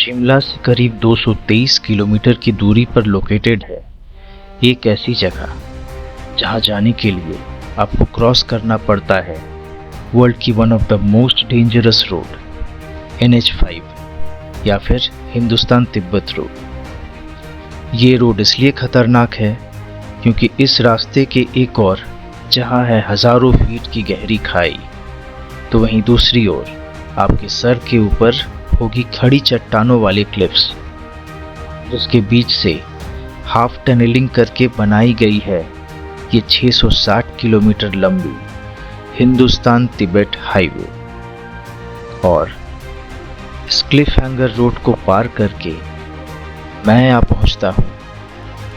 शिमला से करीब 223 किलोमीटर की दूरी पर लोकेटेड है एक ऐसी जगह जहां जाने के लिए आपको क्रॉस करना पड़ता है वर्ल्ड की one of the most dangerous road NH5 या फिर हिंदुस्तान तिब्बत रोड। ये रोड इसलिए खतरनाक है क्योंकि इस रास्ते के एक और जहां है हजारों फीट की गहरी खाई, तो वहीं दूसरी ओर आपके सर के ऊपर होगी खड़ी चट्टानों वाली क्लिफ्स, जिसके बीच से हाफ टनलिंग करके बनाई गई है ये 660 किलोमीटर लंबी हिंदुस्तान तिब्बत हाईवे। और इस क्लिफ हैंगर रोड को पार करके मैं यहाँ पहुँचता हूँ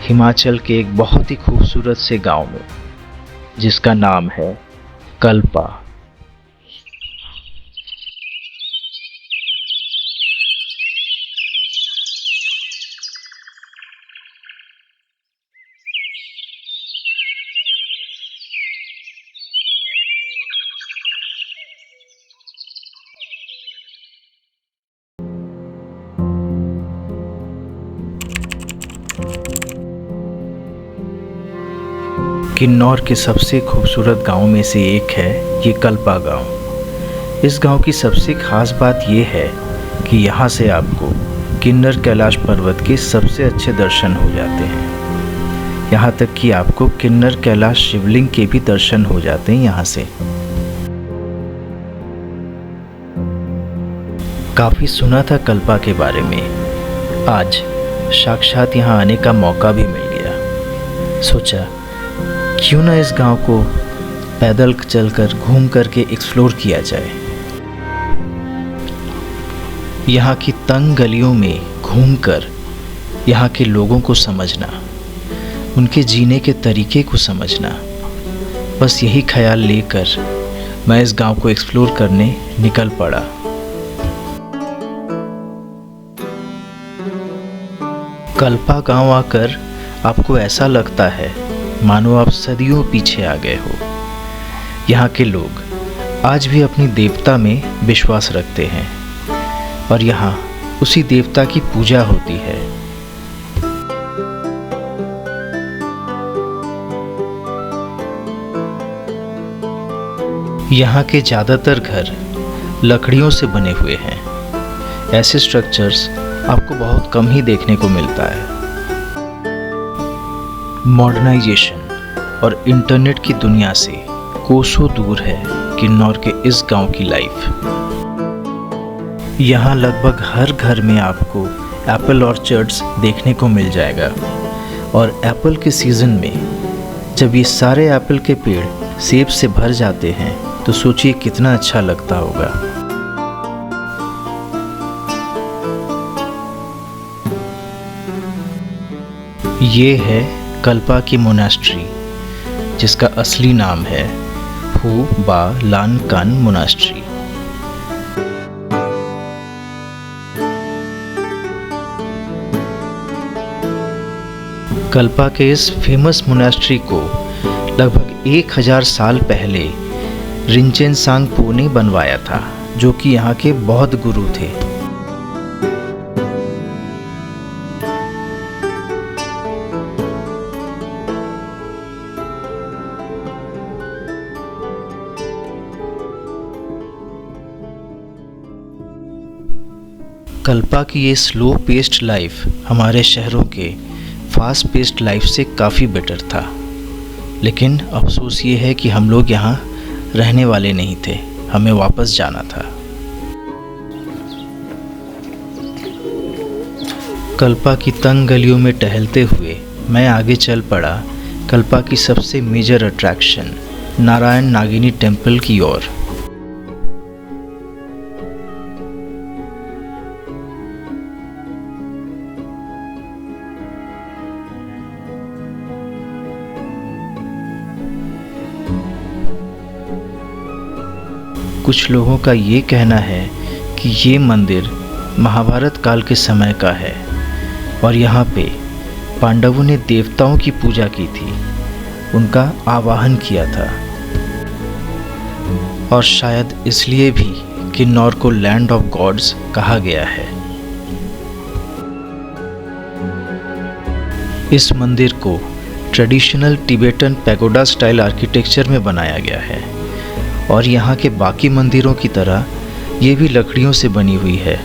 हिमाचल के एक बहुत ही खूबसूरत से गांव में, जिसका नाम है कल्पा। किन्नौर के सबसे खूबसूरत गांव में से एक है ये कल्पा गांव। इस गांव की सबसे खास बात ये है कि यहाँ से आपको किन्नर कैलाश पर्वत के सबसे अच्छे दर्शन हो जाते हैं। यहाँ तक कि आपको किन्नर कैलाश शिवलिंग के भी दर्शन हो जाते हैं यहाँ से। काफ़ी सुना था कल्पा के बारे में, आज साक्षात यहाँ आने का मौका भी मिल गया। सोचा क्यों ना इस गांव को पैदल चलकर घूम करके एक्सप्लोर किया जाए। यहाँ की तंग गलियों में घूमकर यहाँ के लोगों को समझना, उनके जीने के तरीके को समझना, बस यही ख्याल लेकर मैं इस गांव को एक्सप्लोर करने निकल पड़ा। कल्पा गांव आकर आपको ऐसा लगता है मानो आप सदियों पीछे आ गए हो। यहाँ के लोग आज भी अपनी देवता में विश्वास रखते हैं और यहाँ उसी देवता की पूजा होती है। यहाँ के ज़्यादातर घर लकड़ियों से बने हुए हैं। ऐसे स्ट्रक्चर्स आपको बहुत कम ही देखने को मिलता है। मॉडर्नाइजेशन और इंटरनेट की दुनिया से कोसों दूर है किन्नौर के इस गांव की लाइफ। यहाँ लगभग हर घर में आपको एप्पल ऑर्चर्ड्स देखने को मिल जाएगा और एप्पल के सीज़न में जब ये सारे एप्पल के पेड़ सेब से भर जाते हैं तो सोचिए कितना अच्छा लगता होगा। ये है कल्पा की मोनास्ट्री, जिसका असली नाम है हु बा लान कान मोनास्ट्री। कल्पा के इस फेमस मोनास्ट्री को लगभग 1000 साल पहले रिंचेन सांगपो ने बनवाया था, जो कि यहाँ के बौद्ध गुरु थे। कल्पा की ये स्लो पेस्ड लाइफ हमारे शहरों के फास्ट पेस्ड लाइफ से काफ़ी बेटर था, लेकिन अफसोस ये है कि हम लोग यहाँ रहने वाले नहीं थे, हमें वापस जाना था। कल्पा की तंग गलियों में टहलते हुए मैं आगे चल पड़ा कल्पा की सबसे मेजर अट्रैक्शन नारायण नागिनी टेम्पल की ओर। कुछ लोगों का ये कहना है कि ये मंदिर महाभारत काल के समय का है और यहाँ पे पांडवों ने देवताओं की पूजा की थी, उनका आवाहन किया था और शायद इसलिए भी किन्नौर को लैंड ऑफ गॉड्स कहा गया है। इस मंदिर को traditional Tibetan pagoda style architecture में बनाया गया है और यहाँ के बाकी मंदिरों की तरह ये भी लकड़ियों से बनी हुई है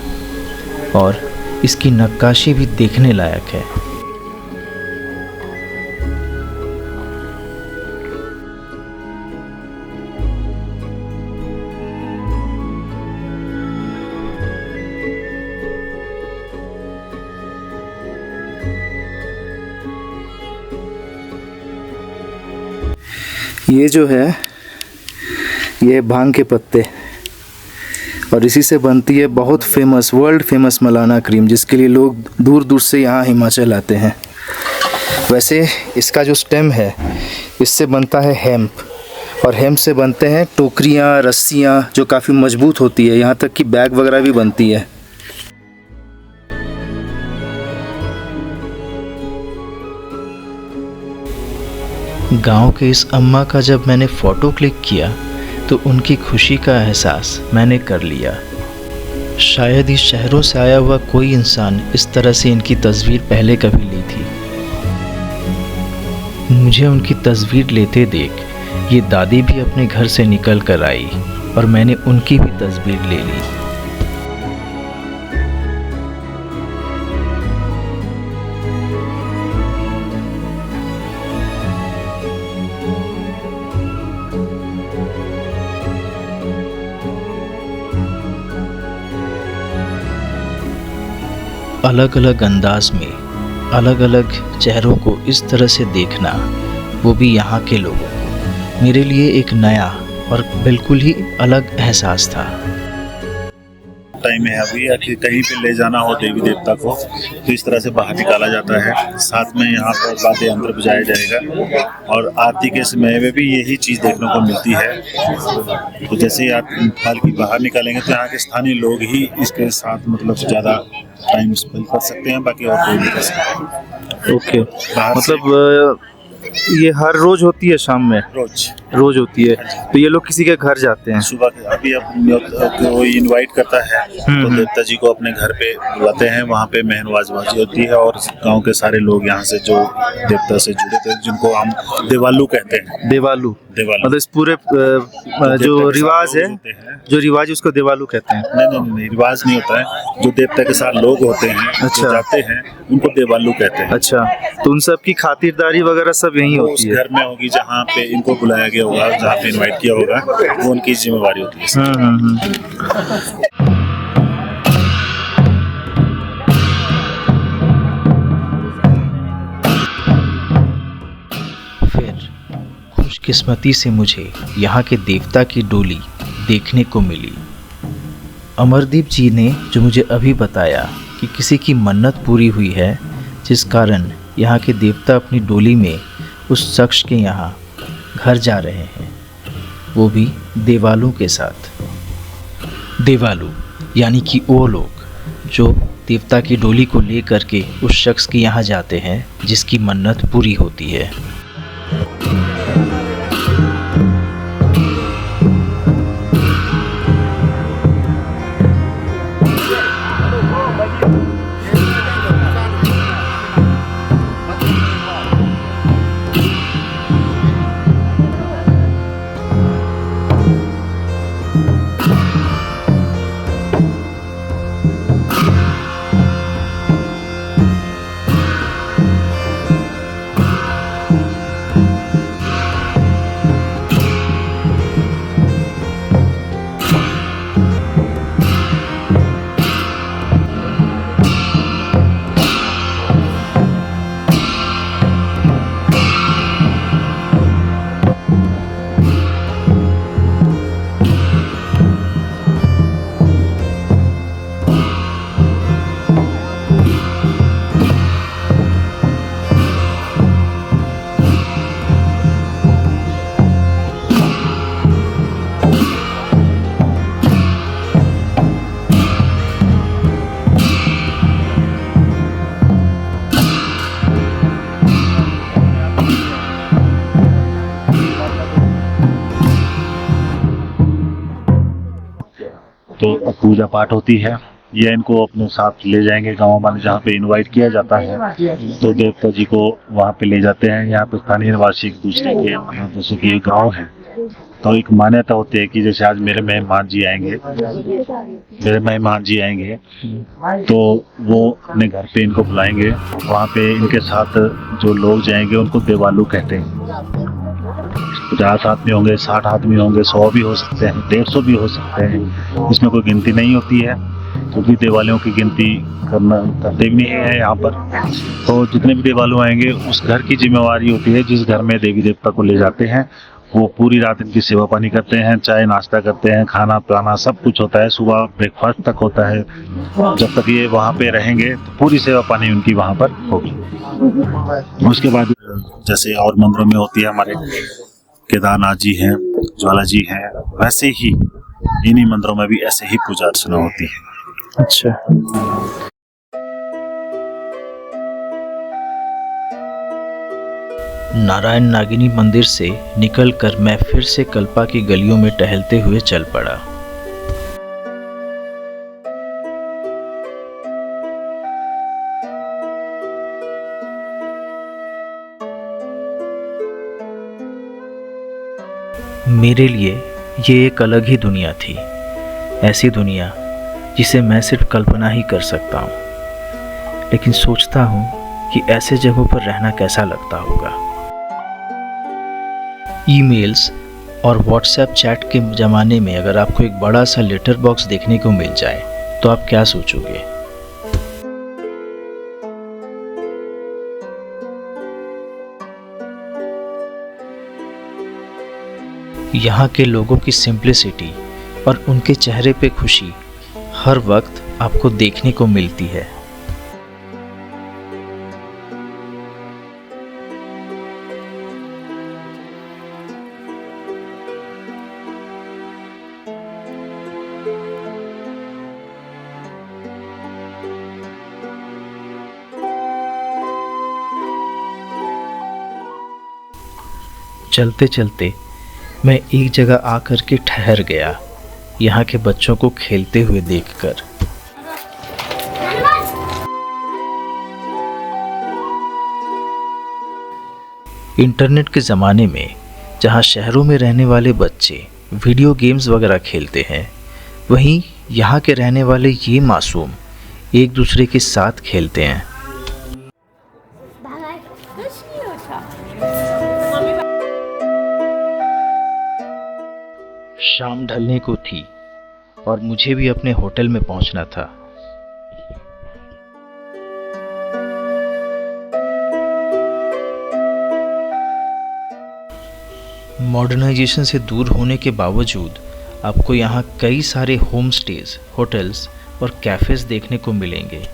और इसकी नक्काशी भी देखने लायक है। ये जो है ये भांग के पत्ते और इसी से बनती है बहुत famous world famous Malana cream, जिसके लिए लोग दूर दूर से यहाँ हिमाचल आते हैं। वैसे इसका जो स्टेम है इससे बनता है हेम्प और हेम्प से बनते हैं टोकरियाँ, रस्सियाँ जो काफ़ी मजबूत होती है, यहाँ तक कि बैग वगैरह भी बनती है। गांव के इस अम्मा का जब मैंने फ़ोटो क्लिक किया तो उनकी खुशी का एहसास मैंने कर लिया। शायद ही शहरों से आया हुआ कोई इंसान इस तरह से इनकी तस्वीर पहले कभी ली थी। मुझे उनकी तस्वीर लेते देख ये दादी भी अपने घर से निकल कर आई और मैंने उनकी भी तस्वीर ले ली। अलग अलग अंदाज में अलग अलग चेहरों को इस तरह से देखना, वो भी यहाँ के लोगों को, मेरे लिए एक नया और बिल्कुल ही अलग एहसास था। टाइम है अभी कि कहीं पे ले जाना हो देवी देवता को तो इस तरह से बाहर निकाला जाता है। साथ में यहाँ पर वाद्य यंत्र बजाया जाएगा और आरती के समय में भी यही चीज़ देखने को मिलती है। तो जैसे ही आप पालकी बाहर निकालेंगे तो यहाँ के स्थानीय लोग ही इसके साथ मतलब ज़्यादा टाइम स्पेंड कर सकते हैं, बाकी और कोई नहीं कर सकते। ओके, बाहर मतलब ये हर रोज होती है? शाम में रोज होती है। तो ये लोग किसी के घर जाते हैं सुबह के, अभी कोई इनवाइट करता है तो देवता जी को अपने घर पे बुलाते हैं, वहाँ पे मेहनवाजबाजी होती है और गांव के सारे लोग यहाँ से जो देवता से जुड़े थे, जिनको हम देवालू कहते हैं। देवालू मतलब इस पूरे जो रिवाज है, जो रिवाज है उसको देवालू कहते हैं? नहीं, रिवाज नहीं होता है। जो देवता के साथ लोग होते हैं, अच्छा, जो जाते हैं, उनको देवालू कहते हैं। अच्छा, तो उन सब की खातिरदारी वगैरह सब यही होती है? घर में होगी जहाँ पे इनको बुलाया गया होगा, जहाँ पे इनवाइट किया होगा, वो उनकी जिम्मेवारी होती है। फिर खुशकिस्मती से मुझे यहाँ के देवता की डोली देखने को मिली। अमरदीप जी ने जो मुझे अभी बताया कि किसी की मन्नत पूरी हुई है, जिस कारण यहाँ के देवता अपनी डोली में उस शख्स के यहाँ घर जा रहे हैं, वो भी देवालू के साथ। देवालू यानी कि वो लोग जो देवता की डोली को ले करके उस शख्स के यहाँ जाते हैं जिसकी मन्नत पूरी होती है। तो पूजा पाठ होती है ये इनको अपने साथ ले जाएंगे गाँव वाले जहाँ पे इनवाइट किया जाता है, तो देवता जी को वहाँ पे ले जाते हैं। यहाँ पे स्थानीय निवासी एक दूसरे के, जैसे कि एक गाँव है, तो एक मान्यता होती है कि जैसे आज मेरे मेहमान जी आएंगे तो वो अपने घर पे इनको बुलाएंगे। वहाँ पे इनके साथ जो लोग जाएंगे उनको देवालू कहते हैं। 50 आदमी होंगे, 60 आदमी होंगे, 100 भी हो सकते हैं, 150 भी हो सकते हैं, इसमें कोई गिनती नहीं होती है, क्योंकि देवालयों की गिनती करते भी नहीं है यहाँ पर। तो जितने भी देवालू आएंगे उस घर की जिम्मेवारी होती है, जिस घर में देवी देवता को ले जाते हैं वो पूरी रात इनकी सेवा पानी करते हैं, चाय नाश्ता करते हैं, खाना पीना सब कुछ होता है, सुबह ब्रेकफास्ट तक होता है। जब तक ये वहाँ पे रहेंगे तो पूरी सेवा पानी उनकी वहाँ पर होगी। उसके बाद जैसे और मंदिरों में होती है, हमारे केदारनाथ जी हैं, ज्वाला जी हैं, वैसे ही इन्हीं मंदिरों में भी ऐसे ही पूजा अर्चना होती है। अच्छा, नारायण नागिनी मंदिर से निकलकर मैं फिर से कल्पा की गलियों में टहलते हुए चल पड़ा। मेरे लिए ये एक अलग ही दुनिया थी, ऐसी दुनिया जिसे मैं सिर्फ कल्पना ही कर सकता हूँ। लेकिन सोचता हूँ कि ऐसे जगहों पर रहना कैसा लगता होगा। ईमेल्स और व्हाट्सएप चैट के ज़माने में अगर आपको एक बड़ा सा लेटर बॉक्स देखने को मिल जाए तो आप क्या सोचोगे? यहाँ के लोगों की सिंप्लिसिटी और उनके चेहरे पे खुशी हर वक्त आपको देखने को मिलती है। चलते चलते मैं एक जगह आकर के ठहर गया, यहाँ के बच्चों को खेलते हुए देखकर। इंटरनेट के ज़माने में जहाँ शहरों में रहने वाले बच्चे वीडियो गेम्स वगैरह खेलते हैं, वहीं यहाँ के रहने वाले ये मासूम एक दूसरे के साथ खेलते हैं। शाम ढलने को थी और मुझे भी अपने होटल में पहुंचना था। मॉडर्नाइजेशन से दूर होने के बावजूद आपको यहाँ कई सारे होम स्टेज, होटल्स और कैफ़ेज़ देखने को मिलेंगे।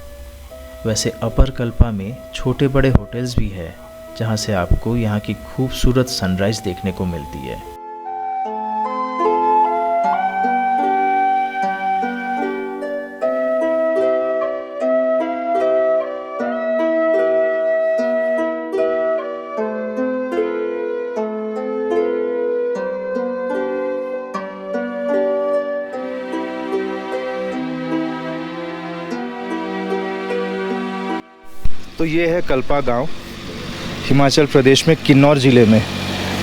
वैसे अपर कल्पा में छोटे बड़े होटल्स भी है जहाँ से आपको यहाँ की खूबसूरत सनराइज़ देखने को मिलती है। तो ये है कल्पा गांव, हिमाचल प्रदेश में किन्नौर ज़िले में।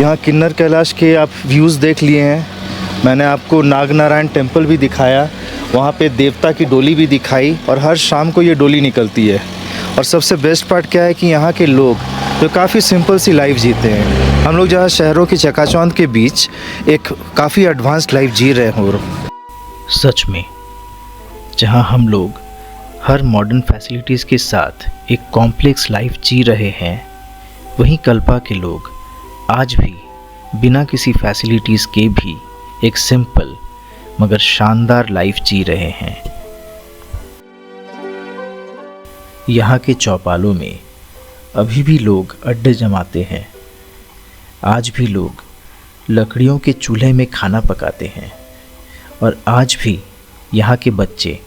यहाँ किन्नर कैलाश के आप व्यूज़ देख लिए हैं। मैंने आपको नागनारायण टेम्पल भी दिखाया, वहाँ पे देवता की डोली भी दिखाई और हर शाम को ये डोली निकलती है। और सबसे बेस्ट पार्ट क्या है कि यहाँ के लोग जो काफ़ी सिंपल सी लाइफ जीते हैं। हम लोग जहाँ शहरों की चकाचौंध के बीच एक काफ़ी एडवांस्ड लाइफ जी रहे हो। सच में जहाँ हम लोग हर मॉडर्न फैसिलिटीज़ के साथ एक कॉम्प्लेक्स लाइफ जी रहे हैं, वहीं कल्पा के लोग आज भी बिना किसी फैसिलिटीज़ के भी एक सिंपल मगर शानदार लाइफ जी रहे हैं। यहाँ के चौपालों में अभी भी लोग अड्डे जमाते हैं। आज भी लोग लकड़ियों के चूल्हे में खाना पकाते हैं और आज भी यहाँ के बच्चे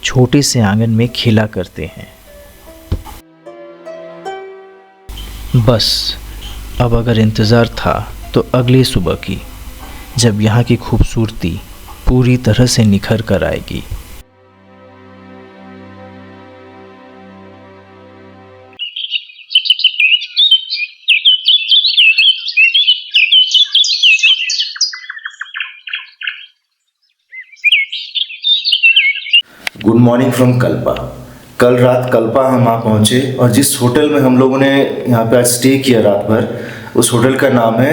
छोटे से आंगन में खेला करते हैं। बस अब अगर इंतज़ार था तो अगली सुबह की, जब यहाँ की खूबसूरती पूरी तरह से निखर कर आएगी। Good morning from Kalpa. कल रात कल्पा हम वहाँ पहुँचे और जिस होटल में हम लोगों ने यहाँ पे आज स्टे किया रात भर, उस होटल का नाम है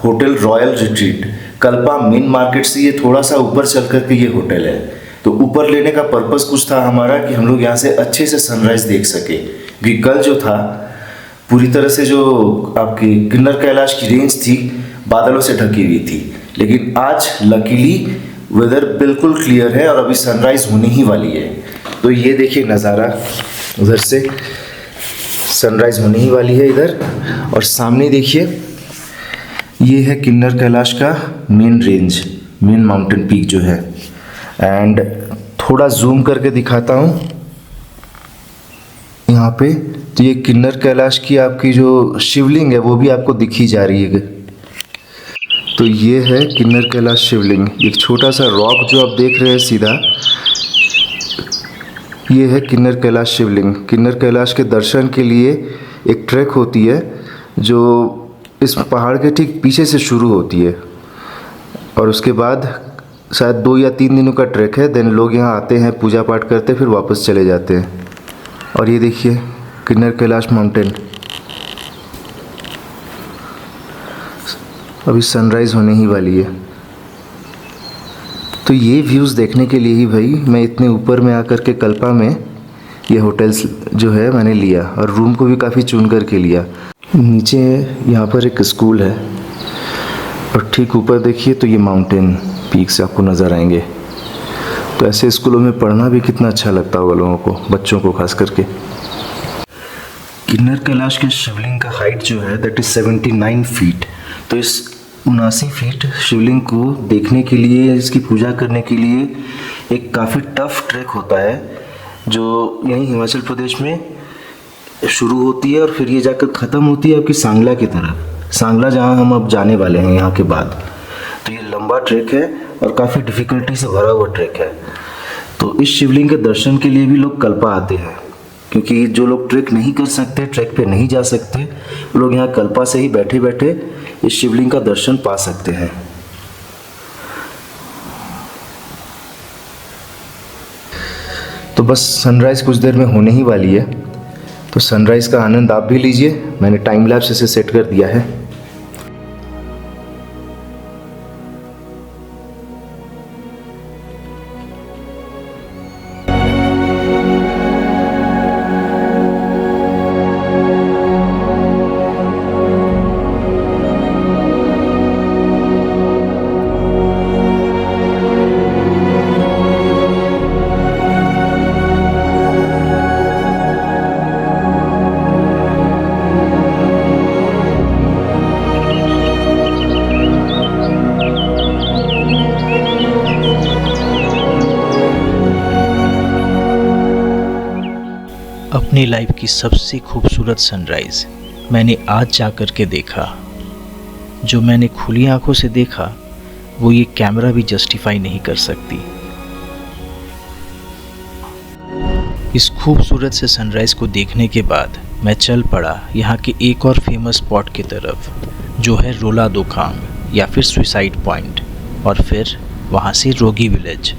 hotel royal retreat. Kalpa main market से ये थोड़ा सा ऊपर चल कर के ये होटल है। तो ऊपर लेने का पर्पस कुछ था हमारा कि हम लोग यहाँ से अच्छे से सनराइज देख सके, क्योंकि कल जो था पूरी तरह से जो आपकी किन्नर कैलाश की रेंज थी बादलों से ढकी हुई थी, लेकिन आज लकीली वेदर बिल्कुल क्लियर है और अभी सनराइज होने ही वाली है। तो ये देखिए नज़ारा, उधर से सनराइज होने ही वाली है इधर, और सामने देखिए ये है किन्नर कैलाश का main range, main mountain peak जो है। एंड थोड़ा जूम करके दिखाता हूँ यहाँ पे, तो ये किन्नर कैलाश की आपकी जो शिवलिंग है वो भी आपको दिखी जा रही है। तो ये है किन्नर कैलाश शिवलिंग, एक छोटा सा रॉक जो आप देख रहे हैं सीधा, ये है किन्नर कैलाश शिवलिंग। किन्नर कैलाश के दर्शन के लिए एक ट्रैक होती है जो इस पहाड़ के ठीक पीछे से शुरू होती है, और उसके बाद शायद 2 या 3 दिनों का ट्रैक है। देन लोग यहाँ आते हैं, पूजा पाठ करते, फिर वापस चले जाते हैं। और ये देखिए किन्नर कैलाश माउंटेन, अभी सनराइज़ होने ही वाली है। तो ये व्यूज़ देखने के लिए ही भाई मैं इतने ऊपर में आकर के कल्पा में ये होटल्स जो है मैंने लिया, और रूम को भी काफ़ी चुन करके लिया। नीचे यहाँ पर एक स्कूल है और ठीक ऊपर देखिए तो ये माउंटेन पीक्स आपको नज़र आएंगे। तो ऐसे स्कूलों में पढ़ना भी कितना अच्छा लगता होगा लोगों को, बच्चों को खास करके। किन्नर कैलाश के शिवलिंग का हाइट जो है दैट इज़ 79 फीट। तो इस 79 फीट शिवलिंग को देखने के लिए, इसकी पूजा करने के लिए एक काफ़ी टफ ट्रैक होता है जो यहीं हिमाचल प्रदेश में शुरू होती है और फिर ये जाकर ख़त्म होती है आपकी सांगला की तरफ। सांगला जहाँ हम अब जाने वाले हैं यहाँ के बाद। तो ये लंबा ट्रैक है और काफ़ी डिफ़िकल्टी से भरा हुआ ट्रैक है। तो इस शिवलिंग के दर्शन के लिए भी लोग कल्पा आते हैं, क्योंकि जो लोग ट्रैक नहीं कर सकते, ट्रैक पे नहीं जा सकते, वो लोग यहाँ कल्पा से ही बैठे बैठे इस शिवलिंग का दर्शन पा सकते हैं। तो बस सनराइज़ कुछ देर में होने ही वाली है, तो सनराइज़ का आनंद आप भी लीजिए। मैंने टाइम लैप्स इसे सेट कर दिया है। अपनी लाइफ की सबसे खूबसूरत सनराइज़ मैंने आज जाकर के देखा। जो मैंने खुली आंखों से देखा वो ये कैमरा भी जस्टिफाई नहीं कर सकती। इस खूबसूरत से सनराइज़ को देखने के बाद मैं चल पड़ा यहाँ के एक और फेमस स्पॉट की तरफ, जो है रोला दोखांग या फिर सुसाइड पॉइंट, और फिर वहाँ से रोगी विलेज।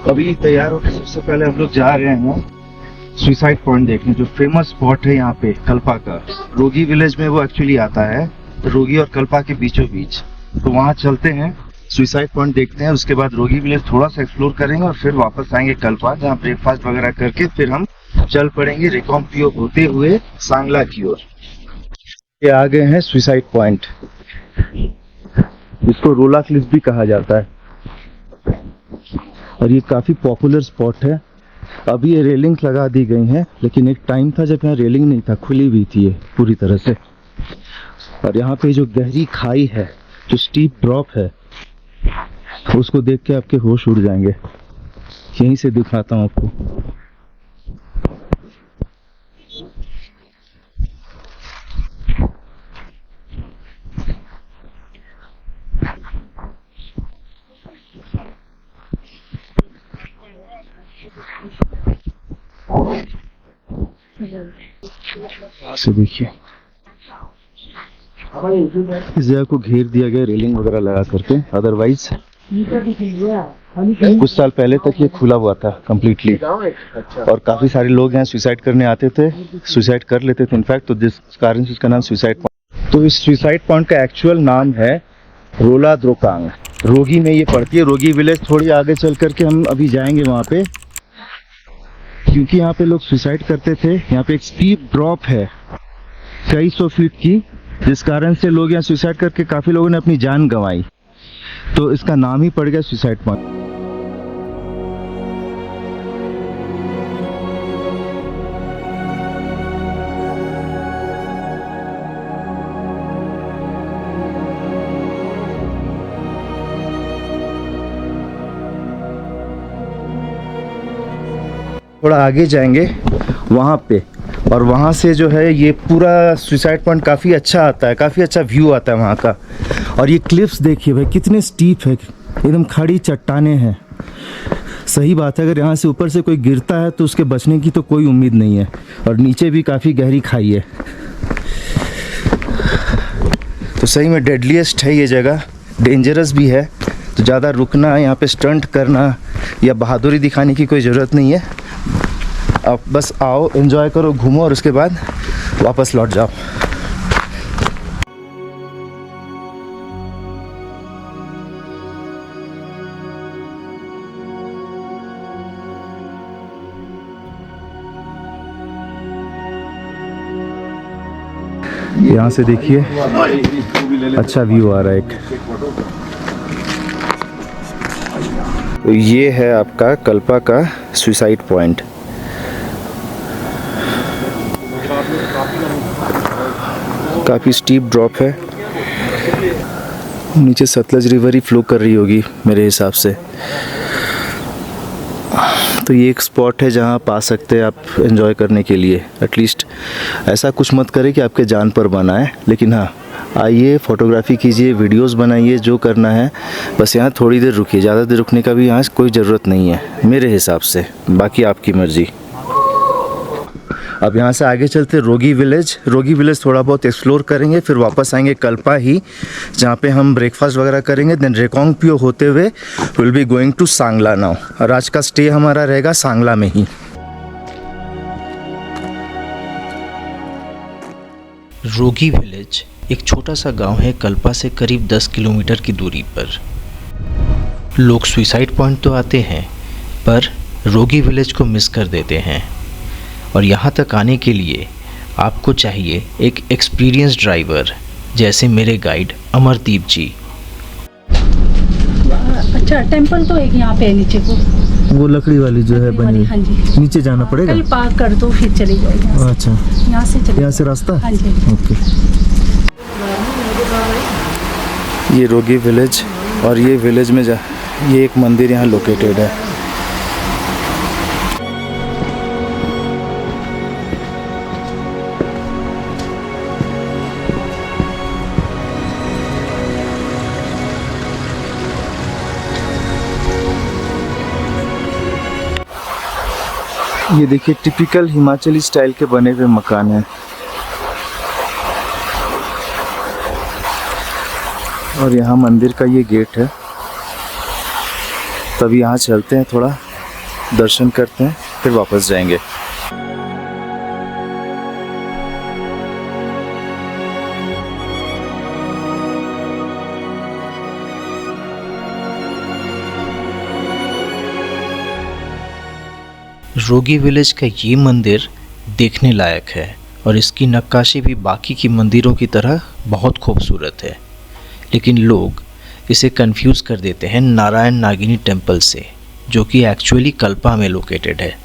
अभी तैयार होकर सबसे पहले हम लोग जा रहे हैं सुसाइड पॉइंट देखने, जो फेमस स्पॉट है यहाँ पे कल्पा का। रोगी विलेज में वो एक्चुअली आता है, रोगी और कल्पा के बीचों बीच। तो वहाँ चलते हैं, सुसाइड पॉइंट देखते हैं, उसके बाद रोगी विलेज थोड़ा सा एक्सप्लोर करेंगे और फिर वापस आएंगे कल्पा, जहाँ ब्रेकफास्ट वगैरह करके फिर हम चल पड़ेंगे रिकॉम्पियो होते हुए सांगला की ओर। ये आ गए हैं सुसाइड पॉइंट, इसको रोला क्लिफ भी कहा जाता है, और ये काफ़ी पॉपुलर स्पॉट है। अभी ये रेलिंग लगा दी गई हैं, लेकिन एक टाइम था जब यहाँ रेलिंग नहीं था, खुली हुई थी ये पूरी तरह से। और यहाँ पे जो गहरी खाई है, जो स्टीप ड्रॉप है, उसको देख के आपके होश उड़ जाएंगे। यहीं से दिखाता हूँ आपको। से देखिए इस जगह को घेर दिया गया रेलिंग वगैरह लगा करके, अदरवाइज कुछ साल पहले तक ये खुला हुआ था कम्प्लीटली, और काफ़ी सारे लोग यहाँ सुसाइड करने आते थे, सुसाइड कर लेते थे इनफैक्ट, तो जिस कारण से इसका नाम सुसाइड पॉइंट। तो इस सुसाइड पॉइंट का एक्चुअल नाम है रोला द्रोकांग। रोगी में ये पड़ती है, रोगी विलेज। थोड़ी आगे चल करके हम अभी जाएंगे वहाँ पे, क्योंकि यहाँ पे लोग सुसाइड करते थे। यहाँ पे एक स्टीप ड्रॉप है कई सौ फीट की, जिस कारण से लोग यहाँ सुसाइड करके काफ़ी लोगों ने अपनी जान गंवाई, तो इसका नाम ही पड़ गया सुसाइड पॉइंट। थोड़ा आगे जाएंगे वहाँ पे, और वहाँ से जो है ये पूरा सुसाइड पॉइंट काफ़ी अच्छा आता है, काफ़ी अच्छा व्यू आता है वहाँ का। और ये क्लिफ्स देखिए भाई कितने स्टीप है, एकदम खड़ी चट्टानें हैं। सही बात है, अगर यहाँ से ऊपर से कोई गिरता है तो उसके बचने की तो कोई उम्मीद नहीं है, और नीचे भी काफ़ी गहरी खाई है। तो सही में डेडलीस्ट है ये जगह, डेंजरस भी है, तो ज़्यादा रुकना, यहाँ पे स्टंट करना या बहादुरी दिखाने की कोई ज़रूरत नहीं है। अब बस आओ, एंजॉय करो, घूमो, और उसके बाद वापस लौट जाओ। यहाँ से देखिए अच्छा व्यू आ रहा है एक। तो ये है आपका कल्पा का सुसाइड पॉइंट। काफ़ी स्टीप ड्रॉप है, नीचे सतलज रिवर ही फ्लो कर रही होगी मेरे हिसाब से। तो ये एक स्पॉट है जहाँ आप आ सकते हैं आप एंजॉय करने के लिए। एटलीस्ट ऐसा कुछ मत करें कि आपके जान पर बनाए, लेकिन हाँ आइए, फोटोग्राफी कीजिए, वीडियोस बनाइए, जो करना है। बस यहाँ थोड़ी देर रुकिए, ज़्यादा देर रुकने का भी यहाँ कोई ज़रूरत नहीं है मेरे हिसाब से, बाकी आपकी मर्ज़ी। अब यहाँ से आगे चलते रोगी विलेज। रोगी विलेज थोड़ा बहुत एक्सप्लोर करेंगे, फिर वापस आएंगे कल्पा ही, जहाँ पे हम ब्रेकफास्ट वगैरह करेंगे। देन रेकोंगपियो होते हुए will be going to Sangla now, और आज का स्टे हमारा रहेगा सांगला में ही। रोगी विलेज एक छोटा सा गांव है, कल्पा से करीब 10 किलोमीटर की दूरी पर। लोग सुसाइड पॉइंट तो आते हैं, पर रोगी विलेज को मिस कर देते हैं। और यहाँ तक आने के लिए आपको चाहिए एक एक्सपीरियंस ड्राइवर, जैसे मेरे गाइड अमरदीप जी। अच्छा, टेंपल तो एक यहाँ पे है नीचे को, वो लकड़ी वाली जो है बनी, हाँ जी, नीचे जाना पड़ेगा। कल पार्क कर दो फिर चले जाएगा। अच्छा, यहाँ से चले, यहाँ से रास्ता। हाँ जी। ओके, ये रोगी विलेज, और ये विलेज में ये एक मंदिर यहाँ लोकेटेड है। ये देखिए टिपिकल हिमाचली स्टाइल के बने हुए मकान हैं, और यहाँ मंदिर का ये गेट है। तब यहाँ चलते हैं, थोड़ा दर्शन करते हैं, फिर वापस जाएंगे। रोगी विलेज का ये मंदिर देखने लायक है, और इसकी नक्काशी भी बाकी की मंदिरों की तरह बहुत खूबसूरत है। लेकिन लोग इसे कंफ्यूज कर देते हैं नारायण नागिनी टेम्पल से, जो कि एक्चुअली कल्पा में लोकेटेड है।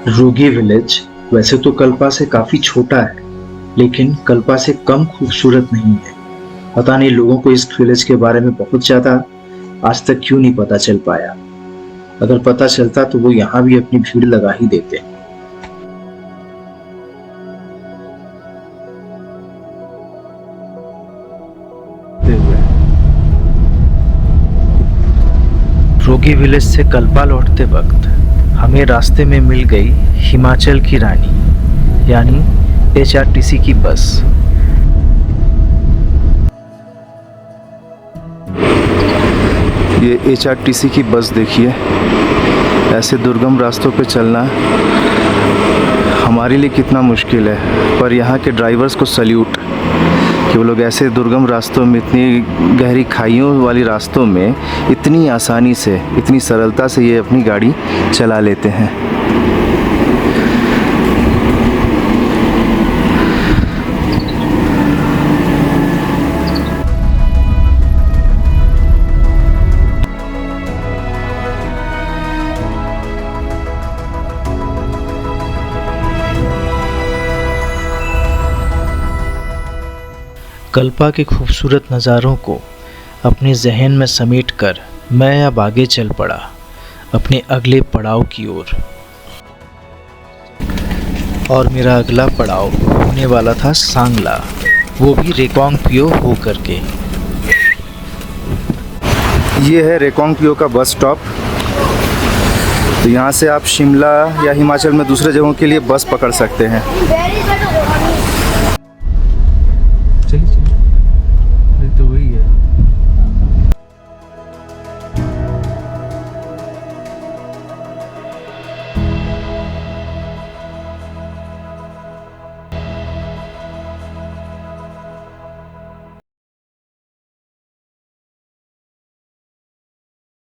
रोगी विलेज वैसे तो कल्पा से काफी छोटा है, लेकिन कल्पा से कम खूबसूरत नहीं है। पता नहीं लोगों को इस विलेज के बारे में बहुत ज्यादा आज तक क्यों नहीं पता चल पाया। अगर पता चलता तो वो यहाँ भी अपनी भीड़ लगा ही देते। रोगी विलेज से कल्पा लौटते वक्त हमें रास्ते में मिल गई हिमाचल की रानी यानी HRTC की बस। ये HRTC की बस देखिए। ऐसे दुर्गम रास्तों पे चलना हमारे लिए कितना मुश्किल है, पर यहाँ के ड्राइवर्स को सल्यूट कि वो लोग ऐसे दुर्गम रास्तों में, इतनी गहरी खाइयों वाली रास्तों में इतनी आसानी से, इतनी सरलता से ये अपनी गाड़ी चला लेते हैं। कल्पा के खूबसूरत नज़ारों को अपने जहन में समेटकर मैं अब आगे चल पड़ा अपने अगले पड़ाव की ओर। और मेरा अगला पड़ाव होने वाला था सांगला, वो भी रेकोंगपियो हो करके। ये है रेकोंगपियो का बस स्टॉप। तो यहाँ से आप शिमला या हिमाचल में दूसरे जगहों के लिए बस पकड़ सकते हैं।